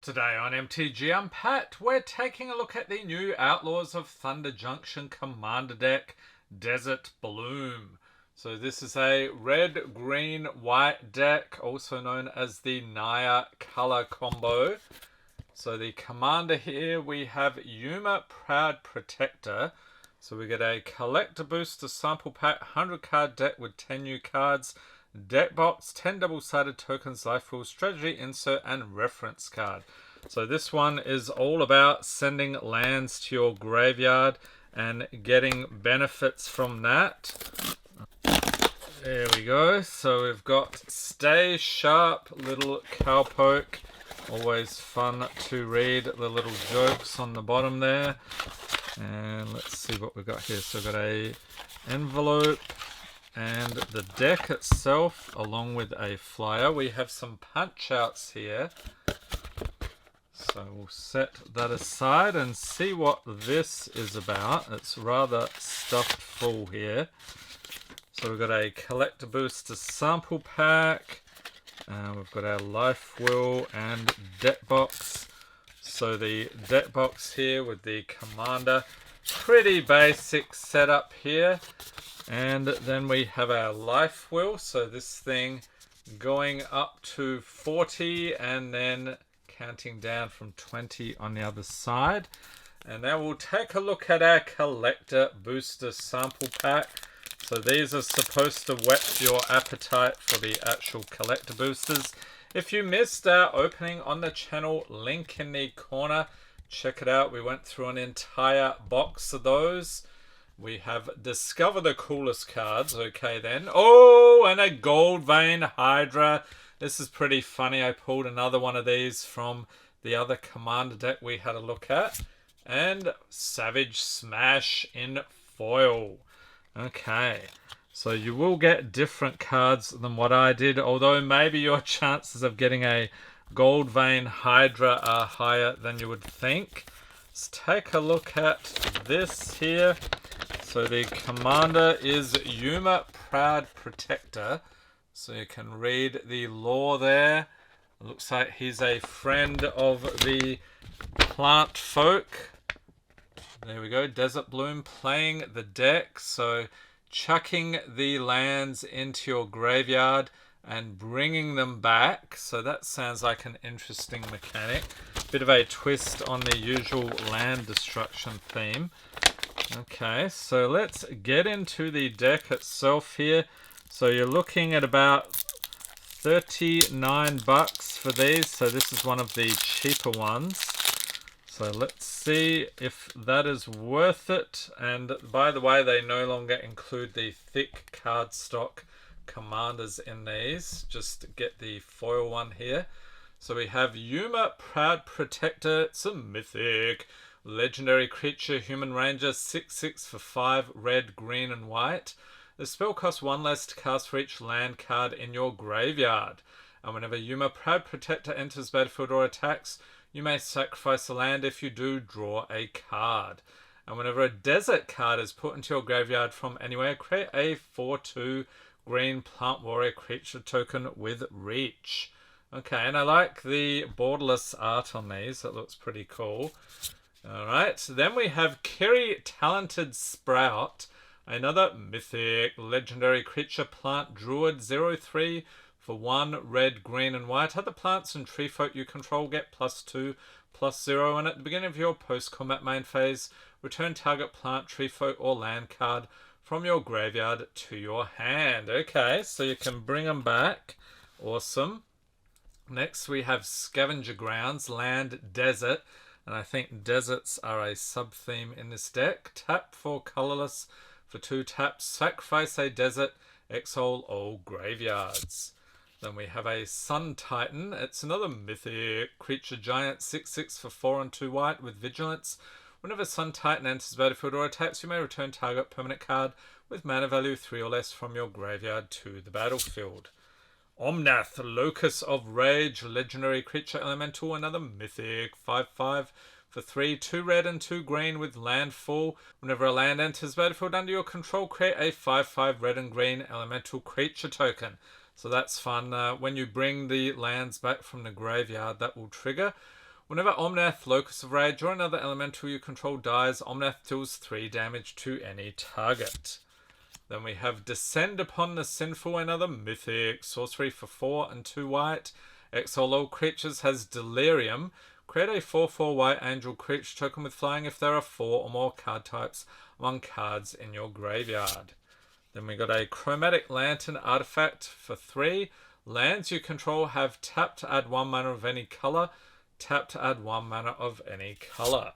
Today on MTG Unpacked, we're taking a look at the new Outlaws of Thunder Junction Commander deck, Desert Bloom. So this is a red, green, white deck, also known as the Naya color combo. So the commander here, we have Yuma Proud Protector. So we get a collector booster sample pack, 100 card deck with 10 new cards. Deck box, 10 double-sided tokens, life rule, strategy, insert, and reference card. So this one is all about sending lands to your graveyard and getting benefits from that. There we go. So we've got Stay Sharp, little cowpoke. Always fun to read the little jokes on the bottom there. And let's see what we've got here. So we've got a envelope and the deck itself along with a flyer. We have some punch outs here. So we'll set that aside and see what this is about. It's rather stuffed full here. So we've got a collector booster sample pack. We've got our life will and deck box. So the deck box here with the commander. Pretty basic setup here. And then we have our life will. So this thing going up to 40 and then counting down from 20 on the other side. And now we'll take a look at our collector booster sample pack. So these are supposed to whet your appetite for the actual collector boosters. If you missed our opening on the channel, link in the corner. Check it out. We went through an entire box of those. We have Discover the Coolest cards. Okay then. Oh, and a Gold Vein Hydra. This is pretty funny. I pulled another one of these from the other commander deck we had a look at. And Savage Smash in foil. Okay. So you will get different cards than what I did. Although maybe your chances of getting a Gold Vein Hydra are higher than you would think. Let's take a look at this here. So the commander is Yuma Proud Protector. So you can read the lore there. It looks like he's a friend of the plant folk. There we go. Desert Bloom playing the deck. So chucking the lands into your graveyard and bringing them back. So that sounds like an interesting mechanic. Bit of a twist on the usual land destruction theme. Okay, so let's get into the deck itself here. So you're looking at about 39 bucks for these. So this is one of the cheaper ones. So let's see if that is worth it. And by the way, they no longer include the thick cardstock commanders in these. Just get the foil one here. So we have Yuma Proud Protector. It's a mythic legendary creature, human ranger, 6/6 for 5, red, green, and white. The spell costs 1 less to cast for each land card in your graveyard. And whenever Yuma Proud Protector enters battlefield or attacks, you may sacrifice a land. If you do, draw a card. And whenever a desert card is put into your graveyard from anywhere, create a 4/2 green plant warrior creature token with reach. Okay, and I like the borderless art on these. It looks pretty cool. Alright, then we have Kiri Talented Sprout, another mythic legendary creature plant druid 0/3 for 1 red, green, and white. Other plants and tree folk you control get +2/+0, and at the beginning of your post-combat main phase, return target plant, tree folk, or land card from your graveyard to your hand. Okay, so you can bring them back. Awesome. Next we have Scavenger Grounds, land, desert. And I think deserts are a sub-theme in this deck. Tap for colorless for 2 taps. Sacrifice a desert. Exile all graveyards. Then we have a Sun Titan. It's another mythic creature giant. 6/6 for 4 and 2 white with vigilance. Whenever Sun Titan enters battlefield or attacks, you may return target permanent card with mana value 3 or less from your graveyard to the battlefield. Omnath, Locus of Rage, legendary creature elemental, another mythic, 5/5 for 3, 2 red and 2 green with landfall. Whenever a land enters battlefield under your control, create a 5/5 red and green elemental creature token. So that's fun. When you bring the lands back from the graveyard, that will trigger. Whenever Omnath, Locus of Rage, or another elemental you control dies, Omnath deals 3 damage to any target. Then we have Descend Upon the Sinful, another mythic. Sorcery for 4 and 2 white. Exile all creatures, has Delirium. Create a 4/4 white angel creature token with flying if there are 4 or more card types among cards in your graveyard. Then we got a Chromatic Lantern artifact for 3. Lands you control have tap to add 1 mana of any color. Tap to add 1 mana of any color.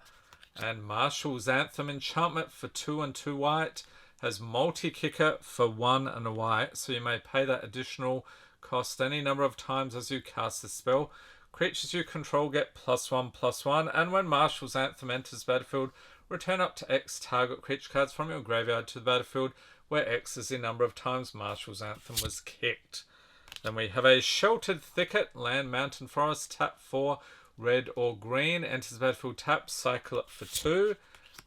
And Marshal's Anthem enchantment for 2 and 2 white. Has multi-kicker for 1 and a white, so you may pay that additional cost any number of times as you cast the spell. Creatures you control get +1/+1, and when Marshal's Anthem enters the battlefield, return up to X target creature cards from your graveyard to the battlefield, where X is the number of times Marshal's Anthem was kicked. Then we have a Sheltered Thicket, land, mountain, forest, tap 4, red or green, enters the battlefield, tap, cycle it for 2.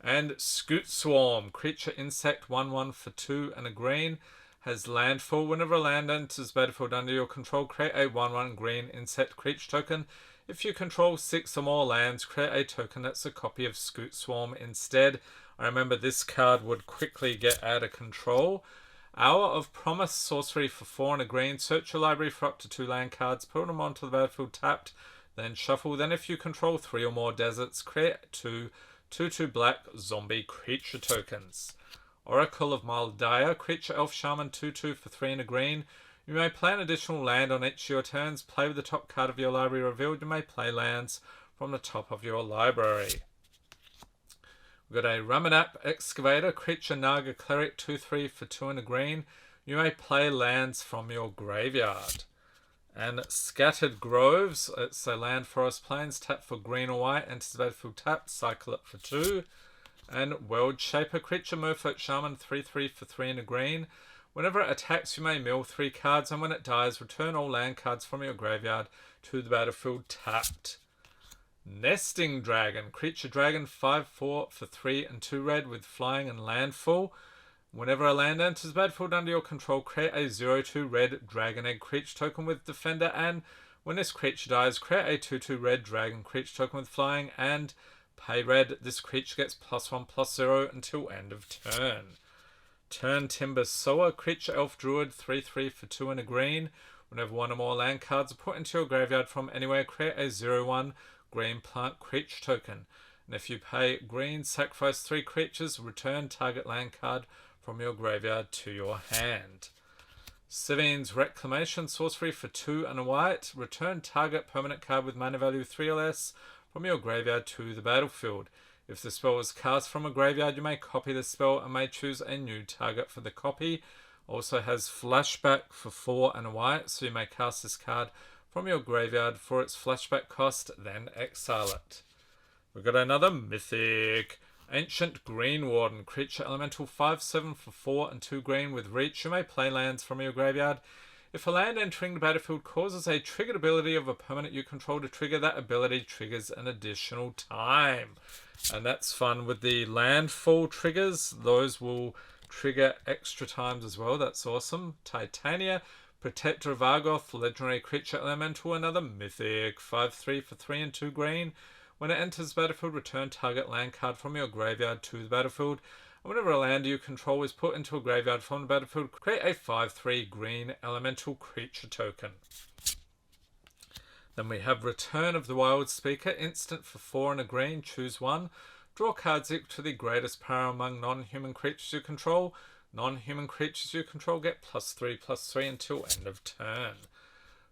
And Scoot Swarm, creature insect 1/1 for 2 and a green, has landfall. Whenever a land enters the battlefield under your control, create a 1/1 green insect creature token. If you control 6 or more lands, create a token that's a copy of Scoot Swarm instead. I remember this card would quickly get out of control. Hour of Promise, sorcery for 4 and a green. Search your library for up to 2 land cards, put them onto the battlefield tapped, then shuffle. Then if you control 3 or more deserts, create 2/2 black zombie creature tokens. Oracle of Maldaya, creature elf shaman 2/2 for 3 and a green. You may play an additional land on each of your turns. Play with the top card of your library revealed. You may play lands from the top of your library. We've got a Ramanap Excavator, creature Naga Cleric 2/3 for 2 and a green. You may play lands from your graveyard. And Scattered Groves, it's a land, forest, plains, tap for green or white, enters the battlefield tap, cycle it for 2. And World Shaper, creature Merfolk Shaman 3/3 for 3 and a green. Whenever it attacks, you may mill 3 cards, and when it dies, return all land cards from your graveyard to the battlefield tapped. Nesting Dragon, creature dragon 5/4 for 3 and 2 red with flying and landfall. Whenever a land enters the battlefield under your control, create a 0/2 red dragon egg creature token with defender, and when this creature dies, create a 2/2 red dragon creature token with flying and pay red. This creature gets +1/+0 until end of turn. Turn Timber Sower, creature elf druid 3/3 for 2 and a green. Whenever 1 or more land cards are put into your graveyard from anywhere, create a 0/1 green plant creature token. And if you pay green, sacrifice 3 creatures, return target land card from your graveyard to your hand. Sevine's Reclamation, sorcery for 2 and a white. Return target permanent card with mana value 3 or less from your graveyard to the battlefield. If the spell was cast from a graveyard, you may copy the spell and may choose a new target for the copy. Also has Flashback for 4 and a white, so you may cast this card from your graveyard for its flashback cost, then exile it. We've got another mythic. Ancient Green Warden, creature elemental 5/7 for 4 and 2 green with reach. You may play lands from your graveyard. If a land entering the battlefield causes a triggered ability of a permanent you control to trigger, that ability triggers an additional time. And that's fun with the landfall triggers. Those will trigger extra times as well. That's awesome. Titania, Protector of Argoth, legendary creature elemental, another mythic. 5/3 for 3 and 2 green. When it enters the battlefield, return target land card from your graveyard to the battlefield. And whenever a land you control is put into a graveyard from the battlefield, create a 5/3 green elemental creature token. Then we have Return of the Wild Speaker, instant for 4 and a green, choose 1. Draw cards equal to the greatest power among non-human creatures you control. Non-human creatures you control get +3/+3 until end of turn.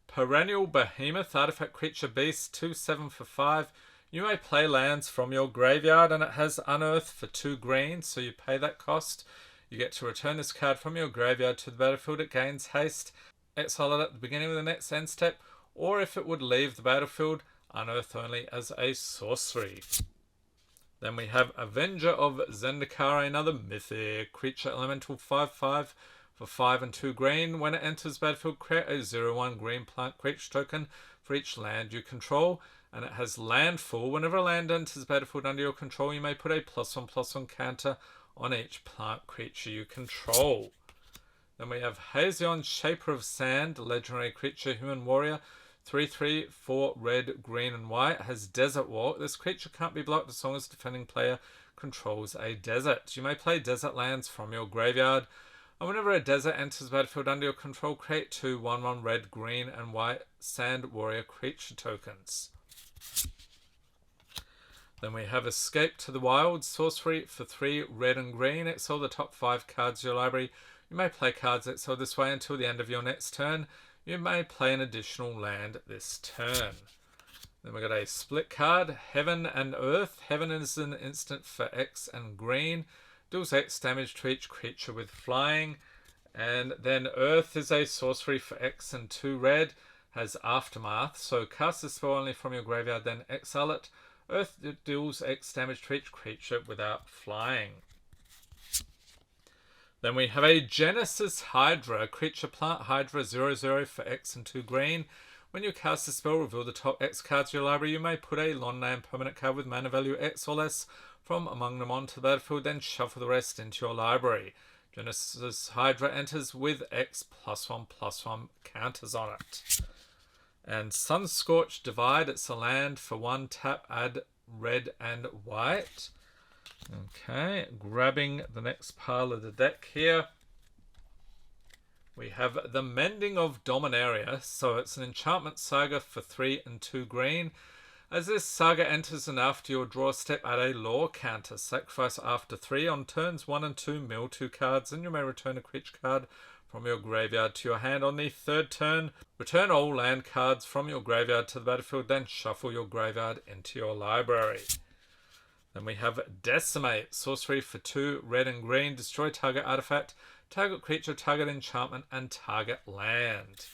Perennial Behemoth, artifact creature beast, 2/7 for 5. You may play lands from your graveyard, and it has Unearth for 2 green, so you pay that cost. You get to return this card from your graveyard to the battlefield. It gains haste. Exile it at the beginning of the next end step, or if it would leave the battlefield, Unearth only as a sorcery. Then we have Avenger of Zendikar, another mythic creature elemental 5/5 for 5 and 2 green. When it enters the battlefield, create a 0/1 green plant creature token for each land you control. And it has landfall. Whenever a land enters the battlefield under your control, you may put a +1/+1 counter on each plant creature you control. Then we have Hazion, Shaper of Sand, legendary creature, human warrior, 3/3 for red, green, and white. Has Desert Walk. This creature can't be blocked as long as the defending player controls a desert. You may play desert lands from your graveyard. And whenever a desert enters the battlefield under your control, create 2 1/1 red, green, and white Sand Warrior creature tokens. Then we have Escape to the Wild, sorcery for 3 red and green. Exile the top 5 cards of your library. You may play cards exiled this way until the end of your next turn. You may play an additional land this turn. Then we got a split card, Heaven and Earth. Heaven is an instant for X and green. Deals X damage to each creature with flying. And then Earth is a sorcery for X and 2 red. Has Aftermath. So cast the spell only from your graveyard, then exile it. Earth deals X damage to each creature without flying. Then we have a Genesis Hydra, creature plant Hydra 0/0 for X and 2 green. When you cast a spell, reveal the top X cards of your library. You may put a non-name permanent card with mana value X or less from among them onto the battlefield, then shuffle the rest into your library. Genesis Hydra enters with X +1/+1 counters on it. And Sunscorched Divide, it's a land for 1 tap, add red and white. Okay, grabbing the next pile of the deck here. We have the Mending of Dominaria. So it's an enchantment saga for 3 and 2 green. As this saga enters and after your draw step, add a lore counter. Sacrifice after 3 on turns 1 and 2, mill 2 cards, and you may return a creature card from your graveyard to your hand. On the 3rd turn, return all land cards from your graveyard to the battlefield, then shuffle your graveyard into your library. Then we have Decimate, sorcery for 2 red and green. Destroy target artifact, target creature, target enchantment, and target land.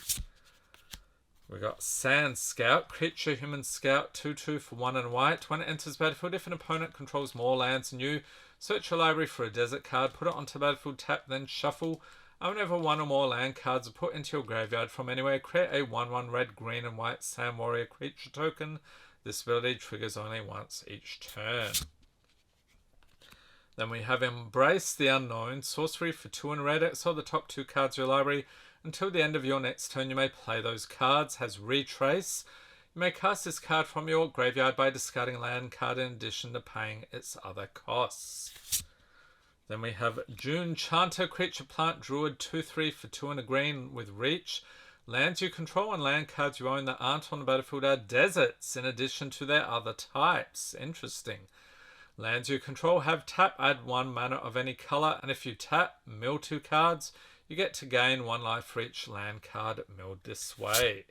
We got Sand Scout, creature human scout 2/2 for 1 and white. When it enters battlefield, if an opponent controls more lands than you, search your library for a desert card, put it onto the battlefield, tap, then shuffle. And whenever 1 or more land cards are put into your graveyard from anywhere, create a 1/1 red, green, and white Sand Warrior creature token. This ability triggers only once each turn. Then we have Embrace the Unknown, sorcery for 2 and red. Exile the top 2 cards of your library. Until the end of your next turn, you may play those cards. Has Retrace. You may cast this card from your graveyard by discarding a land card in addition to paying its other costs. Then we have June Chanter, creature plant druid 2/3 for 2 and a green with reach. Lands you control and land cards you own that aren't on the battlefield are deserts in addition to their other types. Interesting. Lands you control have tap, add 1 mana of any color, and if you tap, mill 2 cards, you get to gain 1 life for each land card milled this way.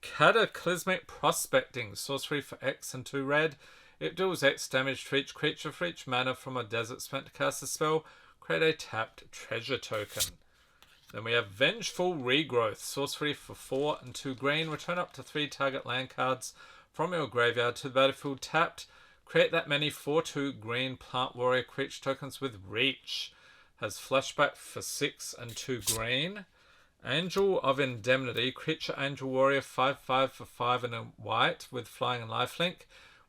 Cataclysmic Prospecting, sorcery for X and 2 red. It deals X damage to each creature for each mana from a desert spent to cast a spell. Create a tapped treasure token. Then we have Vengeful Regrowth, sorcery for 4 and 2 green. Return up to 3 target land cards from your graveyard to the battlefield tapped. Create that many 4/2 green plant warrior creature tokens with reach. Has Flashback for 6 and 2 green. Angel of Indemnity, creature angel warrior 5/5 for 5 and a white with flying and lifelink.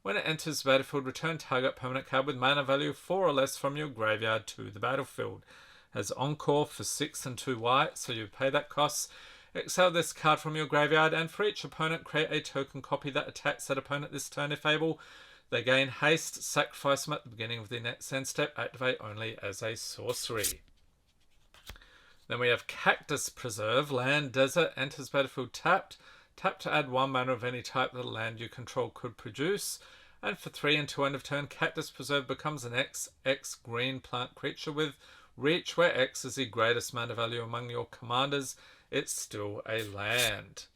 When it enters the battlefield, return target permanent card with mana value 4 or less from your graveyard to the battlefield. Has Encore for 6 and 2 white, so you pay that cost. Exile this card from your graveyard, and for each opponent, create a token copy that attacks that opponent this turn if able. They gain haste, sacrifice them at the beginning of the next end step, activate only as a sorcery. Then we have Cactus Preserve, land, desert, enters battlefield tapped. Tap to add 1 mana of any type that a land you control could produce. And for 3 and 2 end of turn, Cactus Preserve becomes an X green plant creature with reach, where X is the greatest mana value among your commanders. It's still a land.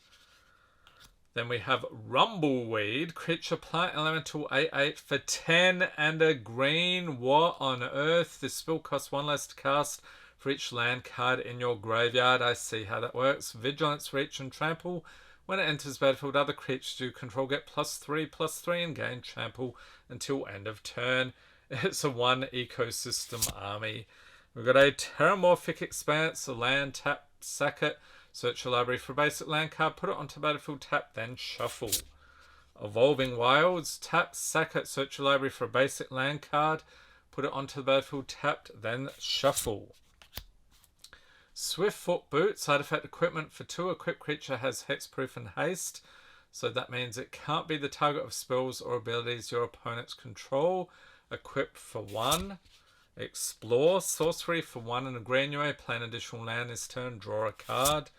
Then we have Rumbleweed, creature plant elemental 8/8 for 10 and a green. What on earth? This spell costs 1 less to cast for each land card in your graveyard. I see how that works. Vigilance, reach, and trample. When it enters battlefield, other creatures you control get +3/+3 and gain trample until end of turn. It's a 1 ecosystem army. We've got a Terramorphic Expanse, a land, tap, sack it. Search your library for a basic land card, put it onto battlefield, tap, then shuffle. Evolving Wilds, tap, sack it, search your library for a basic land card, put it onto the battlefield, tapped, then shuffle. Swiftfoot Boot, side effect equipment for 2. Equipped creature has hexproof and haste. So that means it can't be the target of spells or abilities your opponents control. Equipped for 1. Explore, sorcery for 1 and a green. You may play an additional land this turn, draw a card.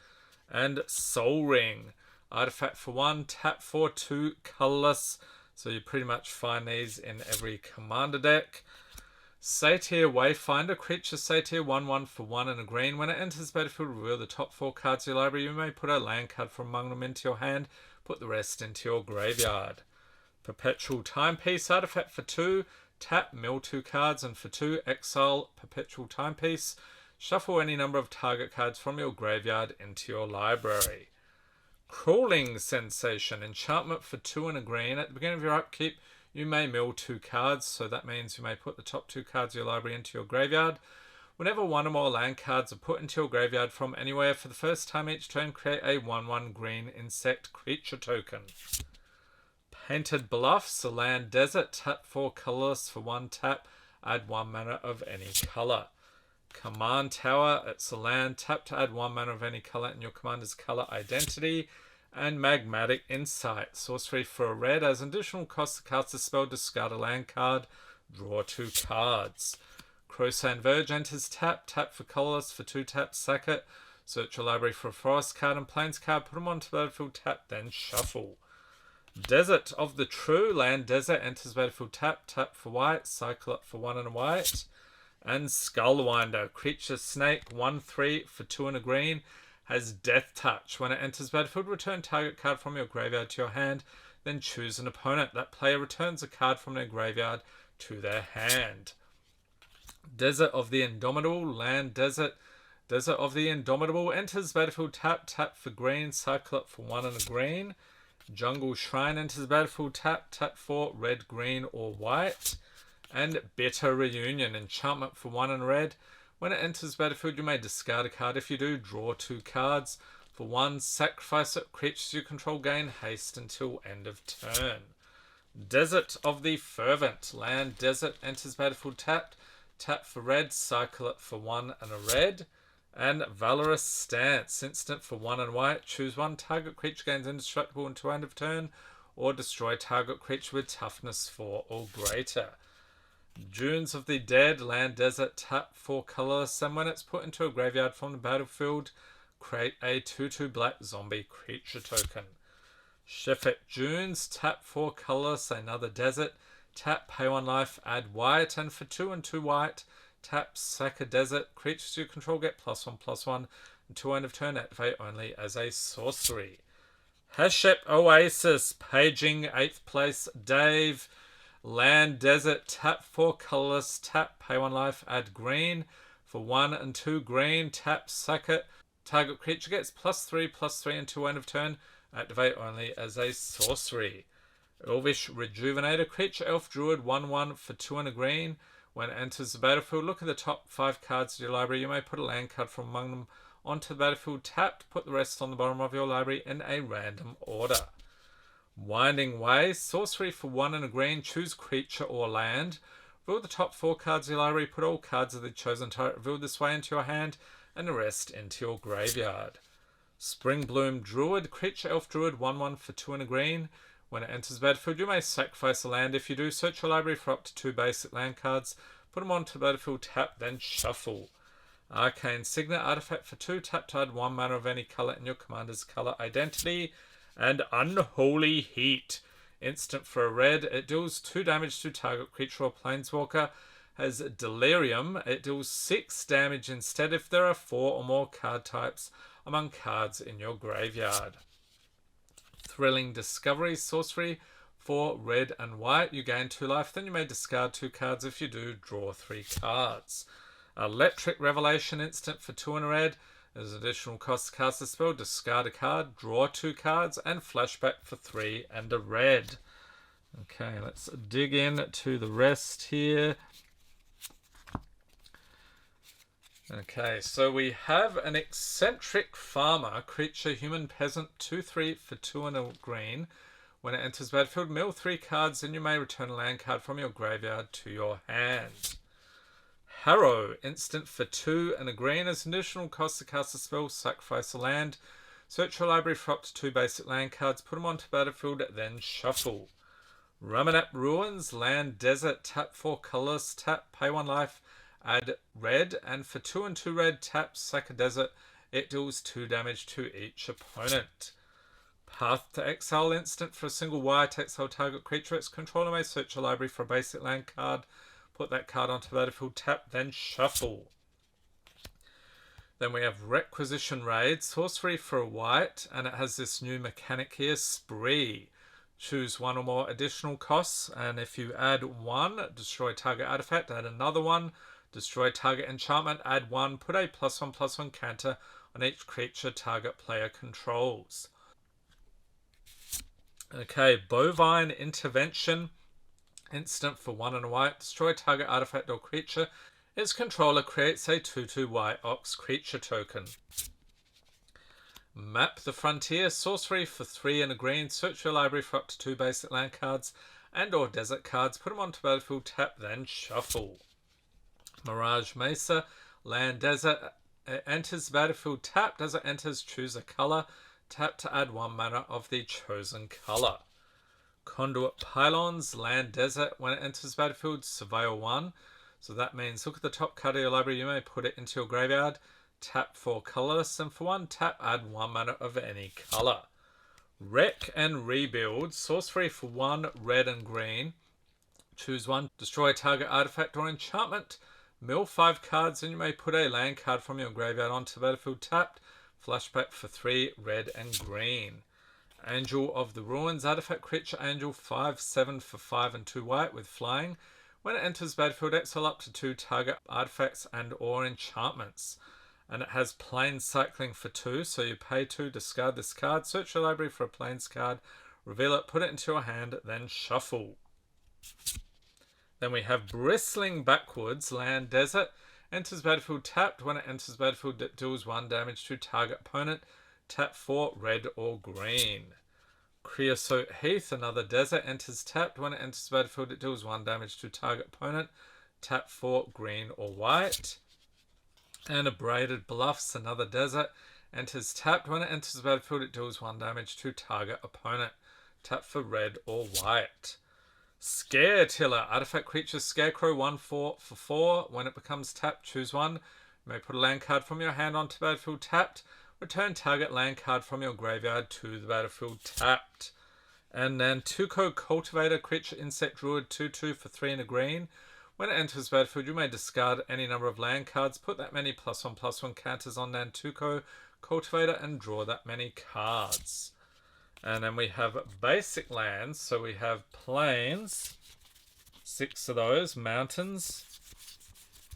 And Soul Ring, artifact for 1, tap for 2, colorless. So you pretty much find these in every commander deck. Satyr Wayfinder, creature Satyr 1/1 for 1 and a green. When it enters the battlefield, reveal the top 4 cards of your library. You may put a land card from among them into your hand, put the rest into your graveyard. Perpetual Timepiece, artifact for 2, tap, mill 2 cards, and for 2, exile Perpetual Timepiece. Shuffle any number of target cards from your graveyard into your library. Crawling Sensation, enchantment for 2 and a green. At the beginning of your upkeep, you may mill 2 cards, so that means you may put the top 2 cards of your library into your graveyard. Whenever 1 or more land cards are put into your graveyard from anywhere, for the first time each turn, create a 1/1 green insect creature token. Painted Bluffs, a land desert, tap 4 colorless for 1 tap, add 1 mana of any color. Command Tower, it's a land, tap to add 1 mana of any color in your commander's color identity. And Magmatic Insight, sorcery for a red. As an additional cost to cast a spell, discard a land card, draw 2 cards. Crowsand Verge enters tap, tap for colorless for 2 taps, sack it. Search your library for a forest card and plains card, put them onto the battlefield, tap, then shuffle. Desert of the True, land desert, enters battlefield, tap, tap for white, cycle it for 1 and a white. And Skullwinder, creature snake 1/3 for 2 and a green, has Death Touch. When it enters battlefield, return target card from your graveyard to your hand, then choose an opponent. That player returns a card from their graveyard to their hand. Desert of the Indomitable, land desert. Desert of the Indomitable enters battlefield, tap, tap for green, cycle it for 1 and a green. Jungle Shrine enters battlefield, tap, tap for red, green, or white. And Bitter Reunion, enchantment for 1 and red. When it enters battlefield, you may discard a card. If you do, draw 2 cards. For 1, sacrifice it. Creatures you control gain haste until end of turn. Desert of the Fervent, land desert, enters battlefield, tapped. Tap for red, cycle it for 1 and a red. And Valorous Stance, instant for 1 and white. Choose 1, target creature gains indestructible until end of turn, or destroy target creature with toughness 4 or greater. Dunes of the Dead, land desert, tap 4 colorless, and when it's put into a graveyard from the battlefield, create a 2/2 black zombie creature token. Shefet Dunes, tap 4 colorless, another desert, tap, pay 1 life, add white, and for 2 and 2 white, tap, sack a desert. Creatures you control get +1/+1 until end of turn, activate only as a sorcery. Heshep Oasis, paging 8th place, Dave. Land desert, tap 4 colorless, tap, pay 1 life, add green. For 1 and 2 green, tap, sack it. Target creature gets +3/+3 until end of turn, activate only as a sorcery. Elvish Rejuvenator, creature elf druid 1/1 for 2 and a green. When it enters the battlefield, look at the top 5 cards of your library. You may put a land card from among them onto the battlefield, tapped, put the rest on the bottom of your library in a random order. Winding Way, sorcery for 1 and a green, choose creature or land. Reveal the top 4 cards of your library, put all cards of the chosen type revealed this way into your hand, and the rest into your graveyard. Springbloom Druid, creature elf druid 1/1 for 2 and a green. When it enters the battlefield, you may sacrifice a land. If you do, search your library for up to 2 basic land cards, put them onto the battlefield, tap, then shuffle. Arcane Signet, artifact for 2, tap to add 1 mana of any color in your commander's color identity. And Unholy Heat, instant for a red. It deals 2 damage to target creature or planeswalker. Has Delirium. It deals 6 damage instead if there are 4 or more card types among cards in your graveyard. Thrilling Discovery, sorcery for red and white. You gain 2 life, then you may discard 2 cards. If you do, draw 3 cards. Electric Revelation, instant for 2 and a red. There's additional cost to cast a spell, discard a card, draw 2 cards, and flashback for 3 and a red. Okay, let's dig in to the rest here. Okay, so we have an Eccentric Farmer, creature human peasant 2/3 for 2 and a green. When it enters battlefield, mill 3 cards, and you may return a land card from your graveyard to your hand. Harrow. Instant for 2 and a green. As an additional cost to cast a spell, sacrifice a land. Search your library for up to 2 basic land cards. Put them onto battlefield, then shuffle. Ramanap Ruins. Land, desert. Tap 4 colorless. Tap, pay 1 life. Add red. And for 2 and 2 red, tap, sack a desert. It deals 2 damage to each opponent. Path to Exile. Instant for a single white. Exile target creature. Its controller may search your library for a basic land card. Put that card onto the battlefield. Tap, then shuffle. Then we have Requisition Raid. Sorcery for a white. And it has this new mechanic here. Spree. Choose 1 or more additional costs. And if you add 1, destroy target artifact. Add another 1. Destroy target enchantment. Add 1. Put a +1/+1 counter on each creature target player controls. Okay, Bovine Intervention. Instant for 1 and a white. Destroy target artifact or creature. Its controller creates a 2/2 white Ox creature token. Map the Frontier. Sorcery for 3 and a green. Search your library for up to 2 basic land cards and or desert cards. Put them onto battlefield. Tap, then shuffle. Mirage Mesa. Land, desert. It enters the battlefield. Tap. As it enters, choose a color. Tap to add 1 mana of the chosen color. Conduit Pylons. Land, desert. When it enters the battlefield, surveil 1. So that means look at the top card of your library. You may put it into your graveyard. Tap for colorless. And for 1 tap, add 1 mana of any color. Wreck and Rebuild. Sorcery for 1 red and green. Choose 1. Destroy target artifact or enchantment. Mill 5 cards and you may put a land card from your graveyard onto the battlefield tapped. Flashback for 3 red and green. Angel of the Ruins. Artifact creature angel 5/7 for 5 and 2 white with flying. When it enters battlefield, exile up to 2 target artifacts and or enchantments. And it has plains cycling for 2, so you pay 2, discard this card, search your library for a plains card, reveal it, put it into your hand, then shuffle. Then we have Bristling Backwoods. Land, desert. Enters battlefield tapped. When it enters battlefield, it deals 1 damage to target opponent. Tap 4 red or green. Creosote Heath. Another desert. Enters tapped. When it enters battlefield, it deals 1 damage to target opponent. Tap 4 green or white. And Abraded Bluffs. Another desert. Enters tapped. When it enters battlefield, it deals 1 damage to target opponent. Tap for red or white. Scare Tiller. Artifact creature Scarecrow 1/4 for 4. When it becomes tapped, choose 1. You may put a land card from your hand onto battlefield tapped. Return target land card from your graveyard to the battlefield tapped. And then Tuco Cultivator. Creature Insect Druid 2/2 for 3 and a green. When it enters battlefield, you may discard any number of land cards. Put that many +1/+1 counters on Nantuko Cultivator and draw that many cards. And then we have basic lands. So we have plains, 6 of those. Mountains,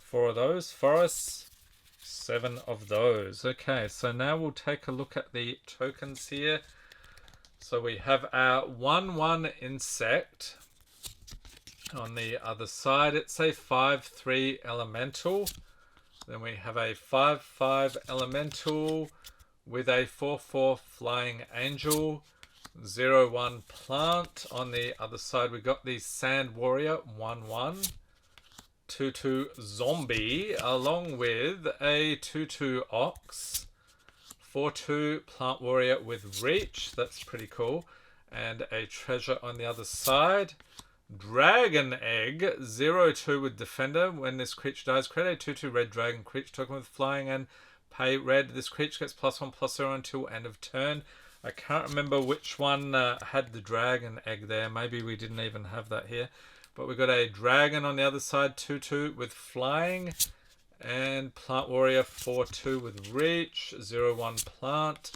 4 of those. Forests, 7 of those. Okay, so now we'll take a look at the tokens here. So we have our 1/1 insect. On the other side, it's a 5/3 elemental. Then we have a 5/5 elemental with a 4/4 flying angel. 0/1 plant. On the other side, we got the Sand Warrior 1/1. 2/2 zombie, along with a 2/2 ox. 4/2 plant warrior with reach. That's pretty cool. And a treasure on the other side. Dragon egg 0/2 with defender. When this creature dies, create a 2/2 red dragon creature token with flying and pay red. This creature gets +1/+0 until end of turn. I can't remember which one had the dragon egg there. Maybe we didn't even have that here. But we've got a dragon on the other side, 2/2 with flying. And plant warrior 4/2 with reach, 0/1 plant.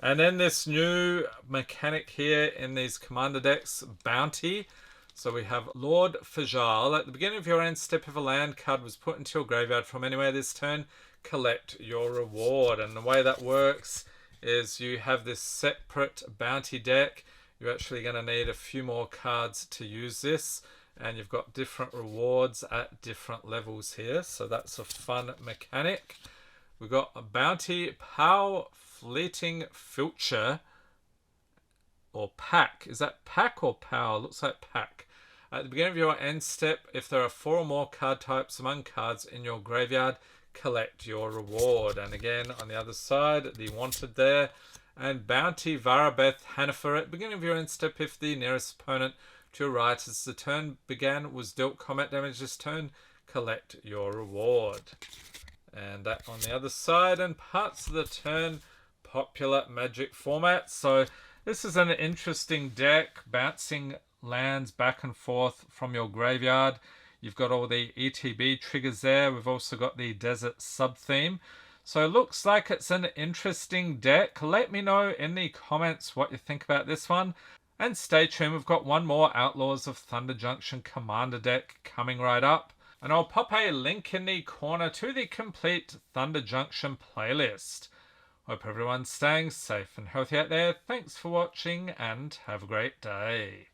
And then this new mechanic here in these commander decks, bounty. So we have Lord Fajal. At the beginning of your end step, if a land card was put into your graveyard from anywhere this turn, collect your reward. And the way that works is you have this separate bounty deck. You're actually going to need a few more cards to use this. And you've got different rewards at different levels here. So that's a fun mechanic. We've got a bounty, Pow, Fleeting Future, or Pack. Is that Pack or Pow? Looks like Pack. At the beginning of your end step, if there are 4 or more card types among cards in your graveyard, collect your reward. And again, on the other side, the wanted there. And Bounty Varabeth Hanifer. At the beginning of your end step, if the nearest opponent to your right as the turn began was dealt combat damage this turn, collect your reward. And that on the other side, and parts of the turn, popular Magic format. So this is an interesting deck, bouncing lands back and forth from your graveyard. You've got all the ETB triggers there. We've also got the desert sub-theme. So it looks like it's an interesting deck. Let me know in the comments what you think about this one. And stay tuned, we've got one more Outlaws of Thunder Junction Commander deck coming right up. And I'll pop a link in the corner to the complete Thunder Junction playlist. Hope everyone's staying safe and healthy out there. Thanks for watching and have a great day.